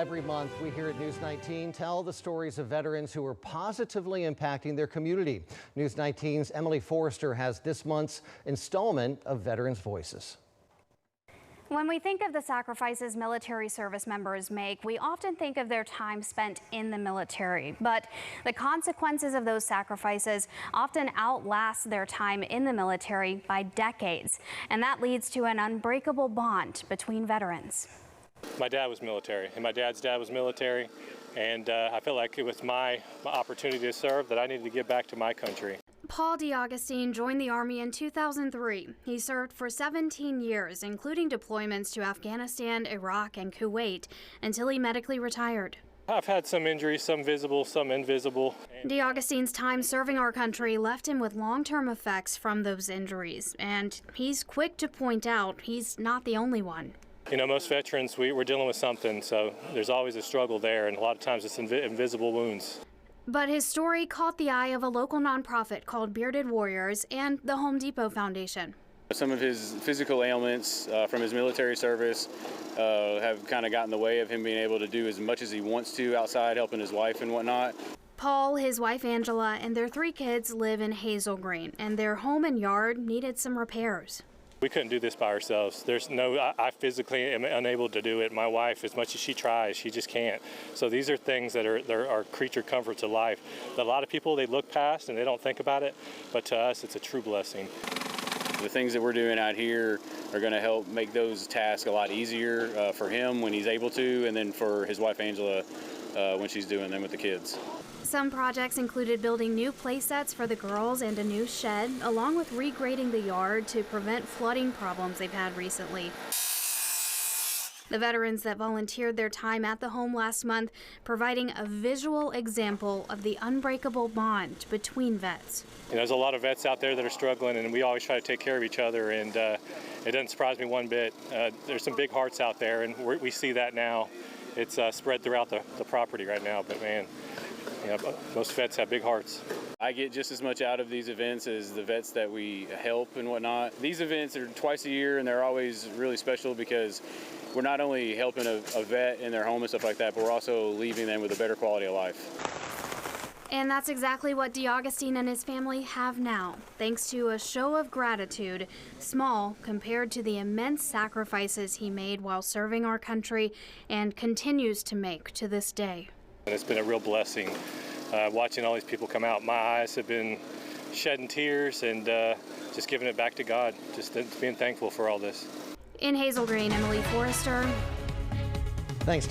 Every month, we here at News 19 tell the stories of veterans who are positively impacting their community. News 19's Emily Forrester has this month's installment of Veterans Voices. When we think of the sacrifices military service members make, we often think of their time spent in the military. But the consequences of those sacrifices often outlast their time in the military by decades. And that leads to an unbreakable bond between veterans. My dad was military, and my dad's dad was military, and I felt like it was my opportunity to serve that I needed to give back to my country. Paul D'Agostine joined the Army in 2003. He served for 17 years, including deployments to Afghanistan, Iraq, and Kuwait, until he medically retired. I've had some injuries, some visible, some invisible. D'Agostine's time serving our country left him with long-term effects from those injuries, and he's quick to point out he's not the only one. You know, most veterans, we're dealing with something, so there's always a struggle there, and a lot of times it's invisible wounds. But his story caught the eye of a local nonprofit called Bearded Warriors and the Home Depot Foundation. Some of his physical ailments from his military service have kind of gotten in the way of him being able to do as much as he wants to outside, helping his wife and whatnot. Paul, his wife Angela, and their 3 kids live in Hazel Green, and their home and yard needed some repairs. We couldn't do this by ourselves. I physically am unable to do it. My wife, as much as she tries, she just can't. So these are things that are creature comforts of life. That a lot of people, they look past and they don't think about it, but to us, it's a true blessing. The things that we're doing out here are going to help make those tasks a lot easier for him when he's able to, and then for his wife Angela when she's doing them with the kids. Some projects included building new play sets for the girls and a new shed, along with regrading the yard to prevent flooding problems they've had recently. The veterans that volunteered their time at the home last month providing a visual example of the unbreakable bond between vets. You know, there's a lot of vets out there that are struggling, and we always try to take care of each other, and it doesn't surprise me one bit. There's some big hearts out there, and we see that now. It's spread throughout the property right now, but man, you know, most vets have big hearts. I get just as much out of these events as the vets that we help and whatnot. These events are twice a year, and they're always really special because we're not only helping a vet in their home and stuff like that, but we're also leaving them with a better quality of life. And that's exactly what D'Agostine and his family have now, thanks to a show of gratitude, small compared to the immense sacrifices he made while serving our country and continues to make to this day. And it's been a real blessing watching all these people come out. My eyes have been shedding tears and just giving it back to God, just being thankful for all this. In Hazel Green, Emily Forrester. Thanks.